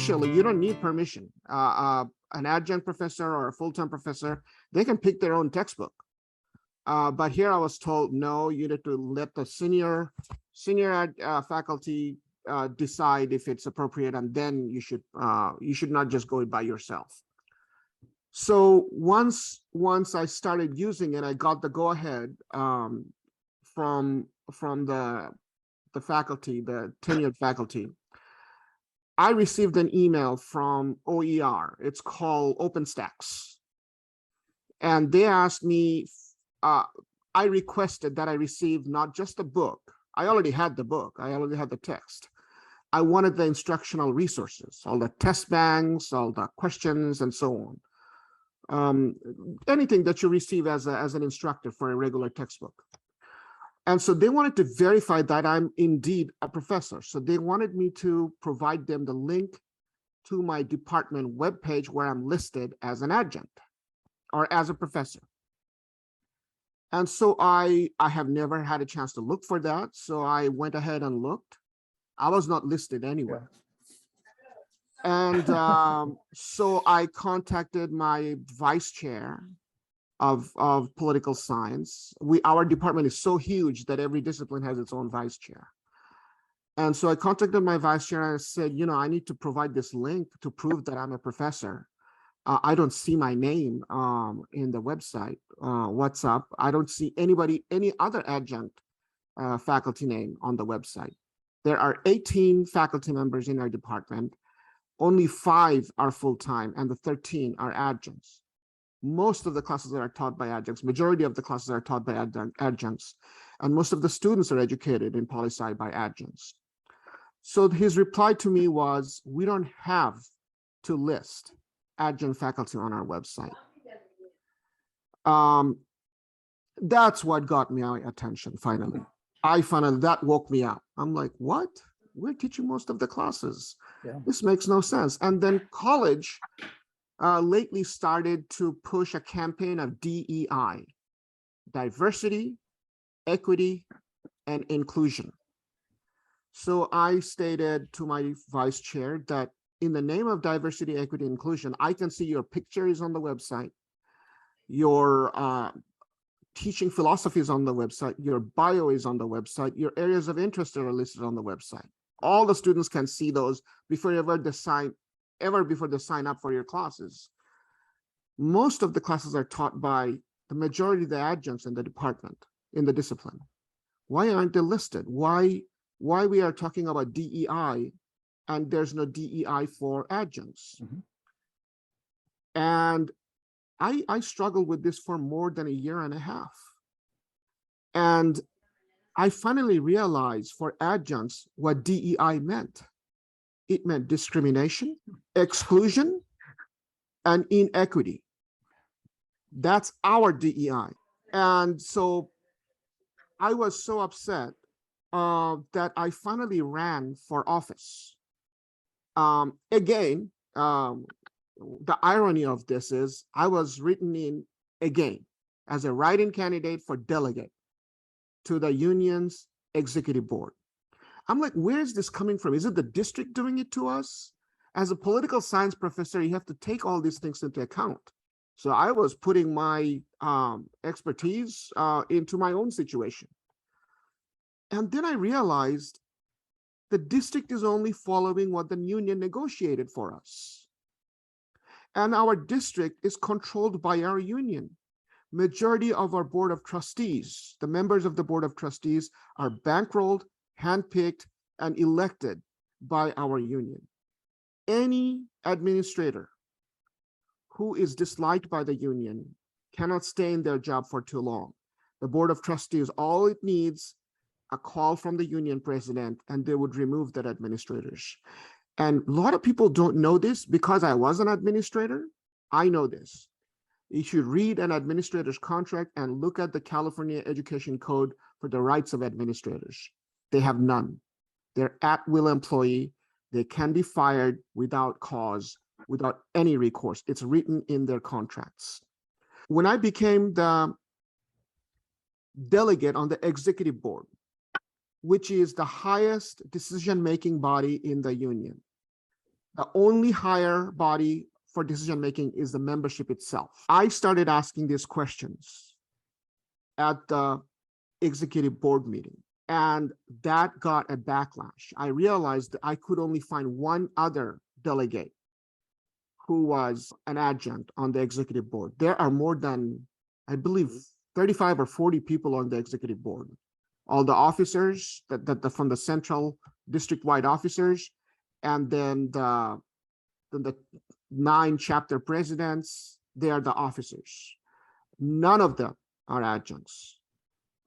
Initially, you don't need permission. An adjunct professor or a full-time professor, they can pick their own textbook. But here I was told, no, you need to let the senior faculty decide if it's appropriate, and then you should not just go by yourself. So once I started using it, I got the go-ahead from the faculty, the tenured faculty. I received an email from OER. It's called OpenStax. And they asked me, I requested that I receive not just a book. I already had the book. I already had the text. I wanted the instructional resources, all the test banks, all the questions, and so on. Anything that you receive as an instructor for a regular textbook. And so they wanted to verify that I'm indeed a professor. So they wanted me to provide them the link to my department webpage where I'm listed as an adjunct or as a professor. And so I have never had a chance to look for that. So I went ahead and looked. I was not listed anywhere. And so I contacted my vice chair of political science. Our department is so huge that every discipline has its own vice chair. And so I contacted my vice chair and I said, I need to provide this link to prove that I'm a professor. I don't see my name in the website. What's up? I don't see any other adjunct faculty name on the website. There are 18 faculty members in our department. Only 5 are full-time and the 13 are adjuncts. Most of the classes are taught by adjuncts. Majority of the classes are taught by adjuncts. And most of the students are educated in poli-sci by adjuncts. So his reply to me was, we don't have to list adjunct faculty on our website. That's what got me my attention finally. That woke me up. I'm like, what? We're teaching most of the classes. Yeah. This makes no sense. And then college lately started to push a campaign of DEI, diversity, equity, and inclusion. So I stated to my vice chair that in the name of diversity, equity, inclusion, I can see your picture is on the website, your teaching philosophy is on the website, your bio is on the website, your areas of interest are listed on the website. All the students can see those before they sign up for your classes. Most of the classes are taught by the majority of the adjuncts in the department, in the discipline. Why aren't they listed? Why we are talking about DEI and there's no DEI for adjuncts? Mm-hmm. And I struggled with this for more than a year and a half. And I finally realized for adjuncts what DEI meant. It meant discrimination, exclusion, and inequity. That's our DEI. And so I was so upset that I finally ran for office. Again, the irony of this is I was written in again as a write-in candidate for delegate to the union's executive board. I'm like, where is this coming from? Is it the district doing it to us? As a political science professor, you have to take all these things into account. So I was putting my expertise into my own situation. And then I realized the district is only following what the union negotiated for us. And our district is controlled by our union. Majority of our board of trustees, the members of the board of trustees, are bankrolled, handpicked, and elected by our union. Any administrator who is disliked by the union cannot stay in their job for too long. The board of trustees, all it needs a call from the union president and they would remove that administrators. And a lot of people don't know this because I was an administrator. I know this. You should read an administrator's contract and look at the California Education Code for the rights of administrators. They have none. They're at-will employee. They can be fired without cause, without any recourse. It's written in their contracts. When I became the delegate on the executive board, which is the highest decision-making body in the union, The only higher body for decision-making is the membership itself. I started asking these questions at the executive board meeting, and that got a backlash. I realized that I could only find one other delegate who was an adjunct on the executive board. There are more than, I believe, 35 or 40 people on the executive board. All the officers from the central district-wide officers, and then the 9 chapter presidents, they are the officers. None of them are adjuncts.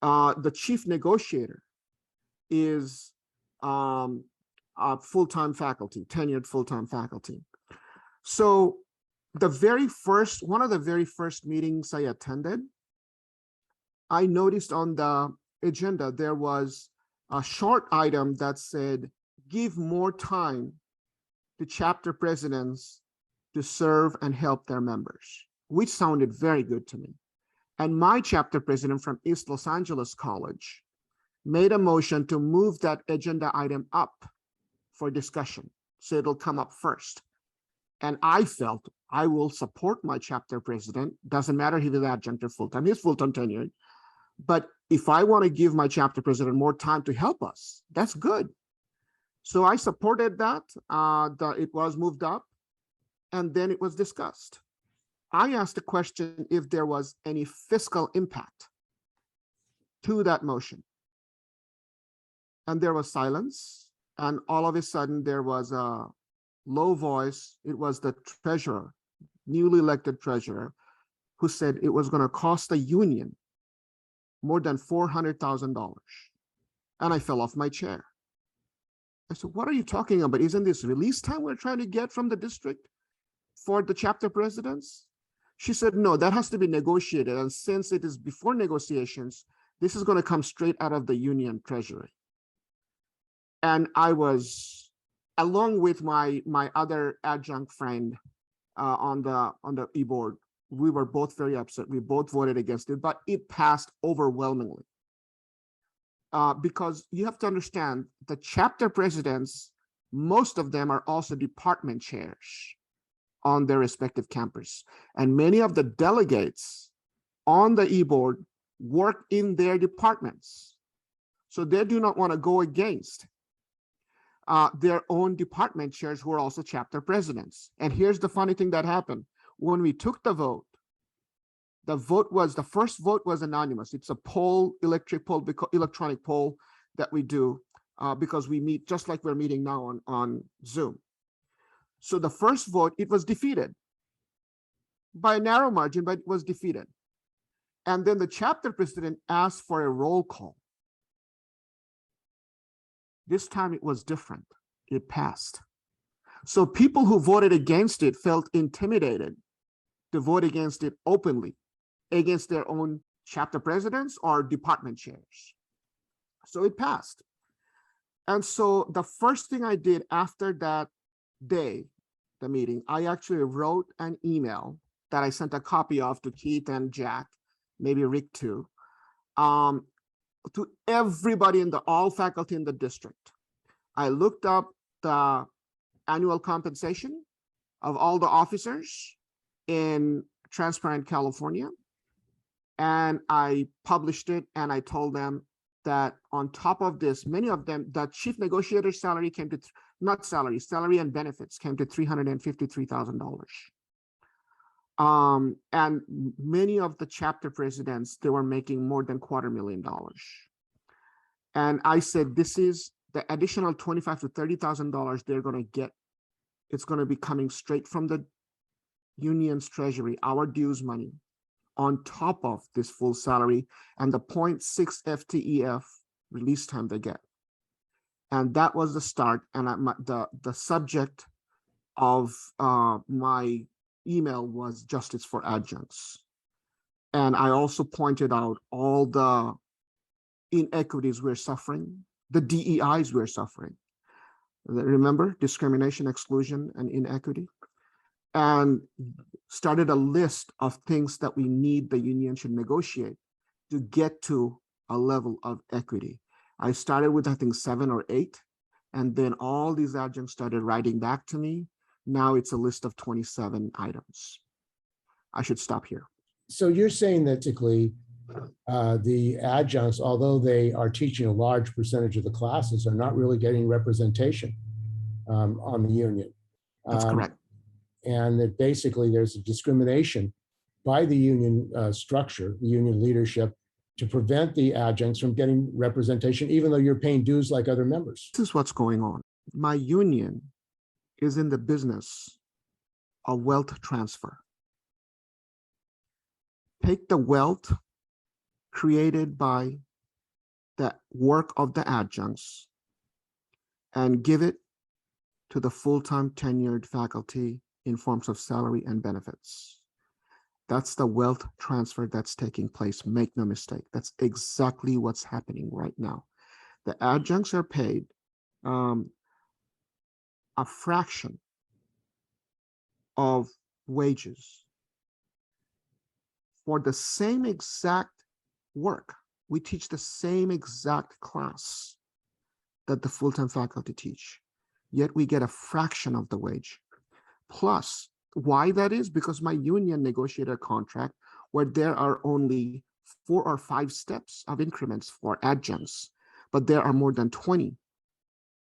The chief negotiator is a full-time faculty, tenured full-time faculty. So one of the very first meetings I attended, I noticed on the agenda, there was a short item that said, give more time to chapter presidents to serve and help their members, which sounded very good to me. And my chapter president from East Los Angeles College made a motion to move that agenda item up for discussion, so it'll come up first. And I felt I will support my chapter president. Doesn't matter if he's adjunct or full-time, he's full-time tenured. But if I want to give my chapter president more time to help us, that's good. So I supported that. It was moved up, and then it was discussed. I asked the question if there was any fiscal impact to that motion. And there was silence. And all of a sudden, there was a low voice. It was the treasurer, newly elected treasurer, who said it was going to cost the union more than $400,000. And I fell off my chair. I said, what are you talking about? Isn't this release time we're trying to get from the district for the chapter presidents? She said, no, that has to be negotiated. And since it is before negotiations, this is going to come straight out of the union treasury. And I was, along with my other adjunct friend on the e-board, we were both very upset. We both voted against it, but it passed overwhelmingly. Because you have to understand, the chapter presidents, most of them are also department chairs on their respective campus. And many of the delegates on the e-board work in their departments. So they do not want to go against their own department chairs who are also chapter presidents. And here's the funny thing that happened. When we took the first vote was anonymous. It's a poll, electronic poll that we do because we meet just like we're meeting now on Zoom. So the first vote, it was defeated by a narrow margin, but it was defeated. And then the chapter president asked for a roll call. This time it was different. It passed. So people who voted against it felt intimidated to vote against it openly, against their own chapter presidents or department chairs. So it passed. And so the first thing I did after that day, the meeting, I actually wrote an email that I sent a copy of to Keith and Jack, maybe Rick too, to everybody all faculty in the district. I looked up the annual compensation of all the officers in Transparent California, and I published it, and I told them that on top of this, many of them, the chief negotiator's salary came to, not salary, salary and benefits came to $353,000. And many of the chapter presidents, they were making more than $250,000. And I said, this is the additional $25,000 to $30,000 they're going to get. It's going to be coming straight from the union's treasury, our dues money, on top of this full salary and the 0.6 FTEF release time they get. And that was the start. And the subject of my email was justice for adjuncts. And I also pointed out all the inequities we're suffering, the DEIs we're suffering. Remember, discrimination, exclusion, and inequity? And started a list of things that we need the union should negotiate to get to a level of equity. I started with, I think, 7 or 8, and then all these adjuncts started writing back to me, Now it's a list of 27 items. I should stop here. So you're saying that typically the adjuncts, although they are teaching a large percentage of the classes, are not really getting representation on the union. That's correct. And that basically there's a discrimination by the union structure, the union leadership, to prevent the adjuncts from getting representation, even though you're paying dues like other members. This is what's going on. My union is in the business of wealth transfer. Take the wealth created by the work of the adjuncts and give it to the full-time tenured faculty in forms of salary and benefits. That's the wealth transfer that's taking place. Make no mistake. That's exactly what's happening right now. The adjuncts are paid a fraction of wages for the same exact work. We teach the same exact class that the full-time faculty teach, yet we get a fraction of the wage. Plus, why that is? Because my union negotiated a contract where there are only 4 or 5 steps of increments for adjuncts, but there are more than 20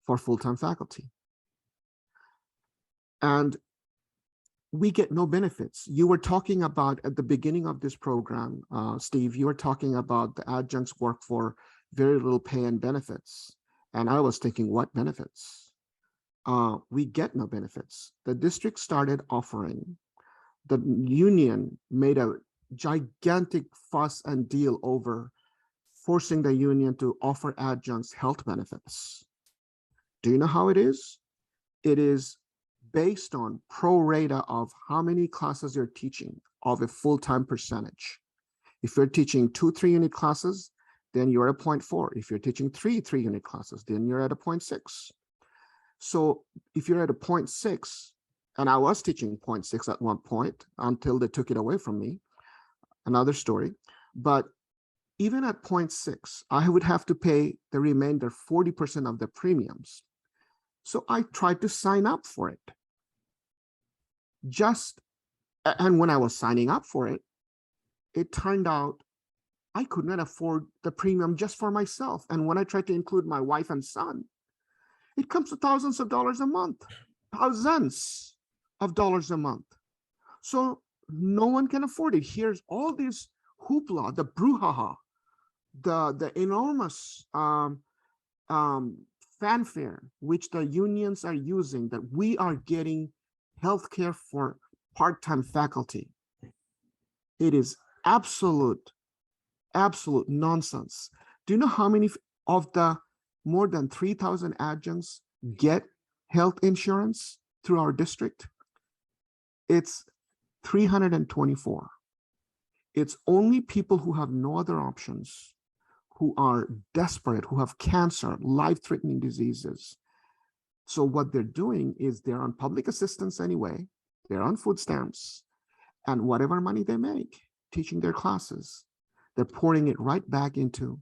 for full-time faculty. And we get no benefits. You were talking about at the beginning of this program, Steve, you were talking about the adjuncts work for very little pay and benefits. And I was thinking, what benefits? We get no benefits. The district started offering, the union made a gigantic fuss and deal over forcing the union to offer adjuncts health benefits. Do you know how it is? It is based on pro rata of how many classes you're teaching of a full-time percentage. If you're teaching 2 3-unit classes, then you're at 0.4. If you're teaching 3 3-unit classes, then you're at a 0.6. So if you're at a 0.6, and I was teaching 0.6 at one point until they took it away from me, another story, but even at 0.6, I would have to pay the remainder 40% of the premiums. So I tried to sign up for it. And when I was signing up for it, it turned out I could not afford the premium just for myself. And when I tried to include my wife and son, it comes to thousands of dollars a month, thousands of dollars a month. So no one can afford it. Here's all this hoopla, the brouhaha, the enormous fanfare which the unions are using, that we are getting healthcare for part-time faculty. It is absolute nonsense. Do you know how many of the more than 3,000 adjuncts get health insurance through our district? It's 324. It's only people who have no other options, who are desperate, who have cancer, life-threatening diseases. So what they're doing is they're on public assistance anyway, they're on food stamps, and whatever money they make teaching their classes, they're pouring it right back into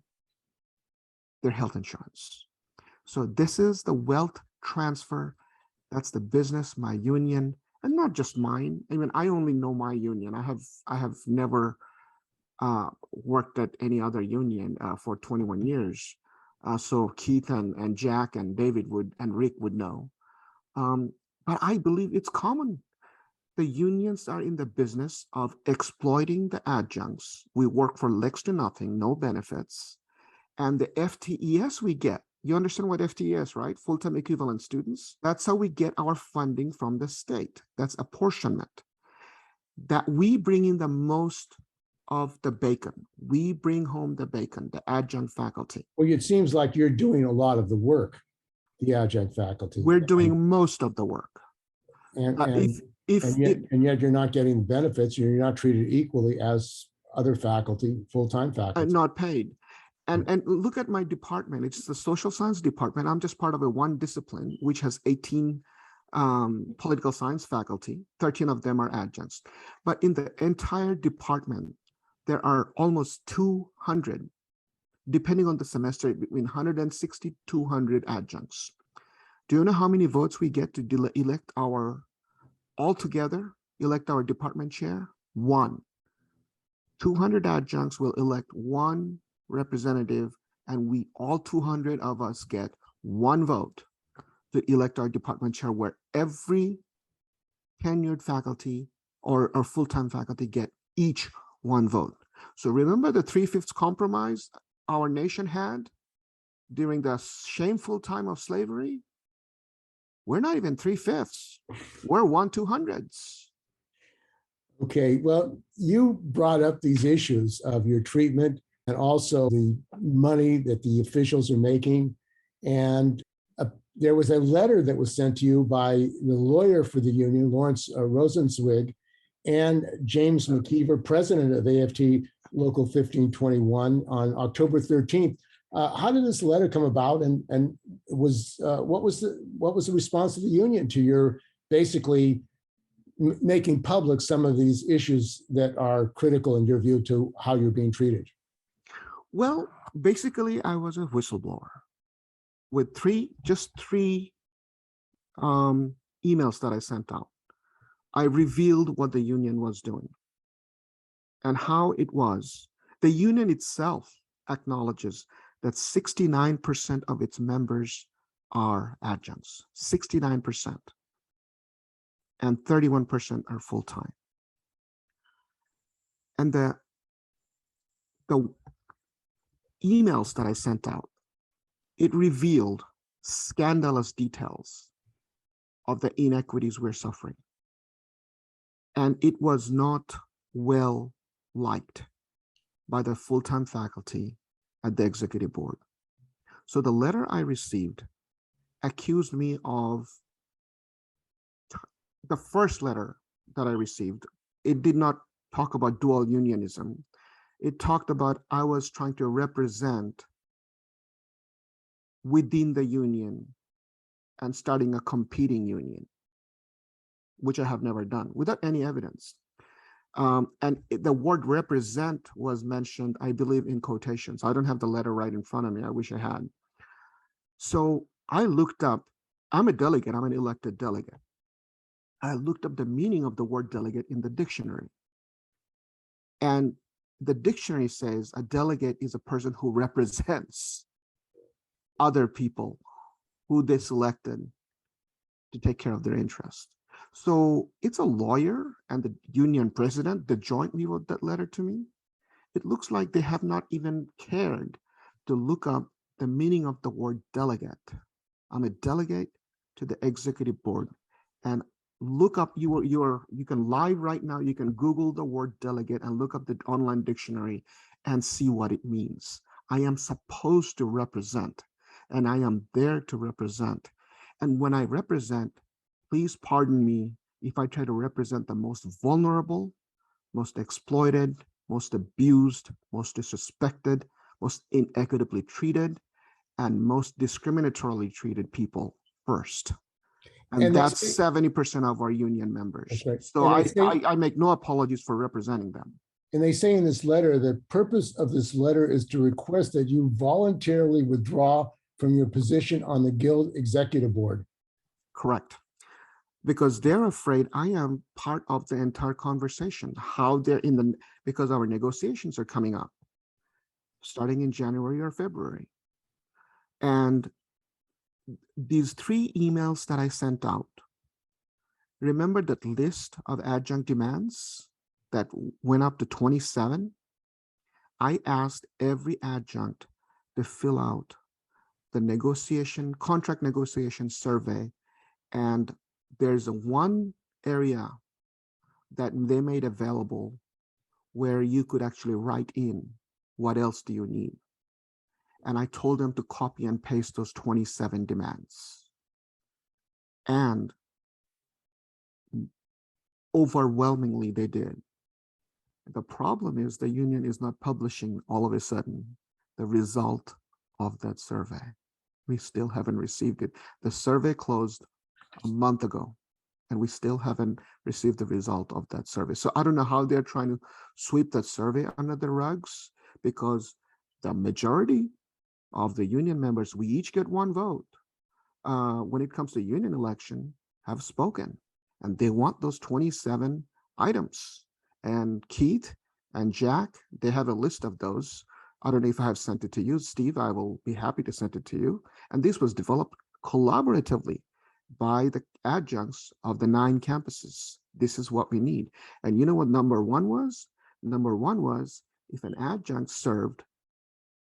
their health insurance. So this is the wealth transfer. That's the business, my union, and not just mine. I mean, I only know my union. I have never worked at any other union for 21 years. So Keith and Jack and David and Rick would know. But I believe it's common. The unions are in the business of exploiting the adjuncts. We work for next to nothing, no benefits. And the FTES we get, you understand what FTES, right? Full-time equivalent students. That's how we get our funding from the state. That's apportionment. That we bring in the most of the bacon. We bring home the bacon, the adjunct faculty. Well, it seems like you're doing a lot of the work, the adjunct faculty. We're doing most of the work. And yet you're not getting benefits. You're not treated equally as other faculty, full-time faculty. Not paid. And look at my department. It's the social science department. I'm just part of one discipline, which has 18 political science faculty. 13 of them are adjuncts. But in the entire department, there are almost 200, depending on the semester, between 160 to 200 adjuncts. Do you know how many votes we get to elect our all together elect our department chair? One. 200 adjuncts will elect one representative, and we all 200 of us get one vote to elect our department chair, where every tenured faculty or full-time faculty get each one vote. So remember the 3/5 compromise our nation had during the shameful time of slavery? We're not even 3/5. We're 1/200. Okay, well, you brought up these issues of your treatment and also the money that the officials are making. And there was a letter that was sent to you by the lawyer for the union, Lawrence Rosenzweig, and James McKeever, president of AFT Local 1521, on October 13th. How did this letter come about, and what was the response of the union to your basically making public some of these issues that are critical in your view to how you're being treated? Well, basically, I was a whistleblower with just three emails that I sent out. I revealed what the union was doing and how it was. The union itself acknowledges that 69% of its members are adjuncts, 69%, and 31% are full-time. And the emails that I sent out, it revealed scandalous details of the inequities we're suffering. And it was not well liked by the full-time faculty at the executive board. So the letter I received accused me of, the first letter that I received, it did not talk about dual unionism. It talked about I was trying to represent within the union and starting a competing union, which I have never done without any evidence. And the word represent was mentioned, I believe, in quotations. I don't have the letter right in front of me. I wish I had. So I looked up, I'm a delegate, I'm an elected delegate. I looked up the meaning of the word delegate in the dictionary. And the dictionary says a delegate is a person who represents other people who they selected to take care of their interests. So it's a lawyer and the union president that jointly wrote that letter to me. It looks like they have not even cared to look up the meaning of the word delegate. I'm a delegate to the executive board, and look up, you can live right now, you can Google the word delegate and look up the online dictionary and see what it means. I am supposed to represent, and I am there to represent. And when I represent, please pardon me if I try to represent the most vulnerable, most exploited, most abused, most disrespected, most inequitably treated, and most discriminatorily treated people first. And that's 70% of our union members. Right. So I make no apologies for representing them. And they say in this letter, the purpose of this letter is to request that you voluntarily withdraw from your position on the Guild Executive Board. Correct. Because they're afraid I am part of the entire conversation, how they're because our negotiations are coming up, starting in January or February. And these 3 emails that I sent out, remember that list of adjunct demands that went up to 27? I asked every adjunct to fill out the contract negotiation survey, and there's one area that they made available where you could actually write in, what else do you need? And I told them to copy and paste those 27 demands. And overwhelmingly they did. The problem is the union is not publishing all of a sudden the result of that survey. We still haven't received it. The survey closed a month ago, and we still haven't received the result of that survey. So I don't know how they're trying to sweep that survey under the rugs, because the majority of the union members, we each get one vote when it comes to union election, have spoken. and they want those 27 items. And Keith and Jack, they have a list of those. I don't know if I have sent it to you, Steve. I will be happy to send it to you. And this was developed collaboratively by the adjuncts of the 9 campuses. This is what we need. And you know what number one was? Number one was if an adjunct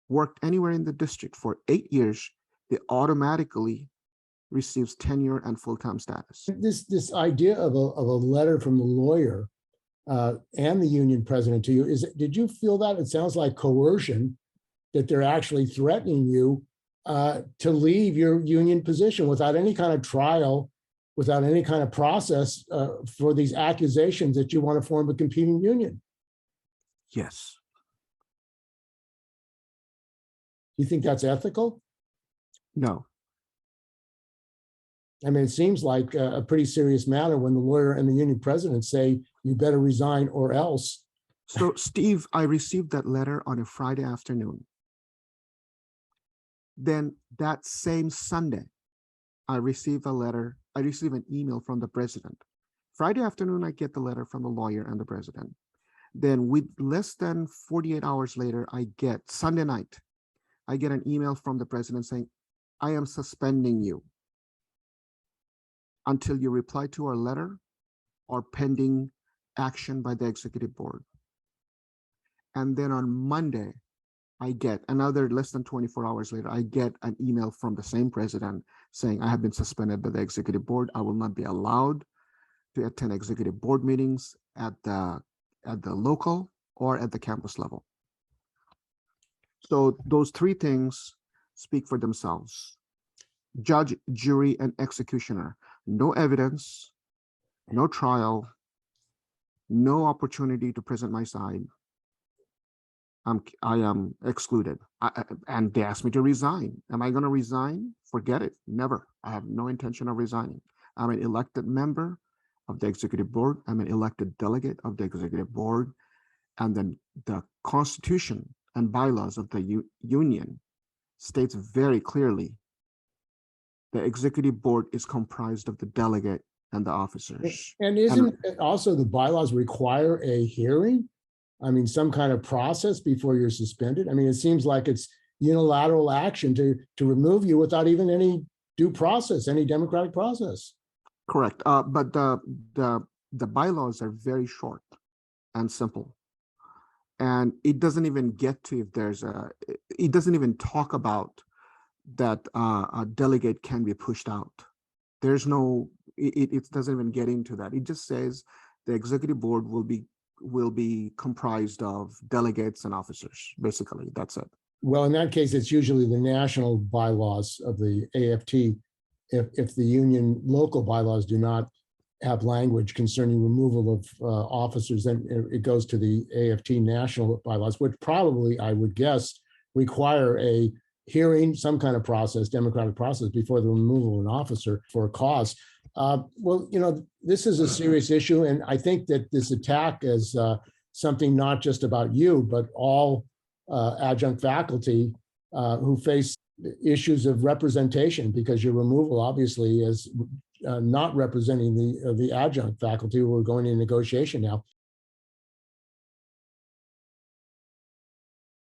worked anywhere in the district for 8 years, they automatically receives tenure and full-time status. This idea of a letter from the lawyer and the union president to you, did you feel that? It sounds like coercion, that they're actually threatening you to leave your union position without any kind of trial, without any kind of process for these accusations that you want to form a competing union. Yes. You think that's ethical? No. I mean, it seems like a pretty serious matter when the lawyer and the union president say, you better resign or else. So, Steve, I received that letter on a Friday afternoon. Then that same Sunday, I received an email from the president. Friday afternoon, I get the letter from the lawyer and the president. Then with less than 48 hours later, Sunday night, I get an email from the president saying, I am suspending you until you reply to our letter or pending action by the executive board. And then on Monday, I get another less than 24 hours later, I get an email from the same president saying, I have been suspended by the executive board. I will not be allowed to attend executive board meetings at the local or at the campus level. So those 3 things speak for themselves. Judge, jury, and executioner. No evidence, no trial, no opportunity to present my side. I am excluded. And they asked me to resign. Am I going to resign? Forget it. Never. I have no intention of resigning. I'm an elected member of the executive board. I'm an elected delegate of the executive board. And then the Constitution and bylaws of the union states very clearly the executive board is comprised of the delegate and the officers. And isn't also the bylaws require a hearing? I mean, some kind of process before you're suspended? I mean, it seems like it's unilateral action to remove you without even any due process, any democratic process. Correct. But the bylaws are very short and simple. And it doesn't even get to it doesn't even talk about that a delegate can be pushed out. There's no, it doesn't even get into that. It just says the executive board will be comprised of delegates and officers. Basically, that's it. Well, in that case, it's usually the national bylaws of the AFT. If the union local bylaws do not have language concerning removal of officers, then it goes to the AFT national bylaws, which probably, I would guess, require a hearing, some kind of process, democratic process, before the removal of an officer for a cause. Well, you know, this is a serious issue, and I think that this attack is something not just about you, but all adjunct faculty who face issues of representation, because your removal obviously is not representing the adjunct faculty who are going into negotiation now.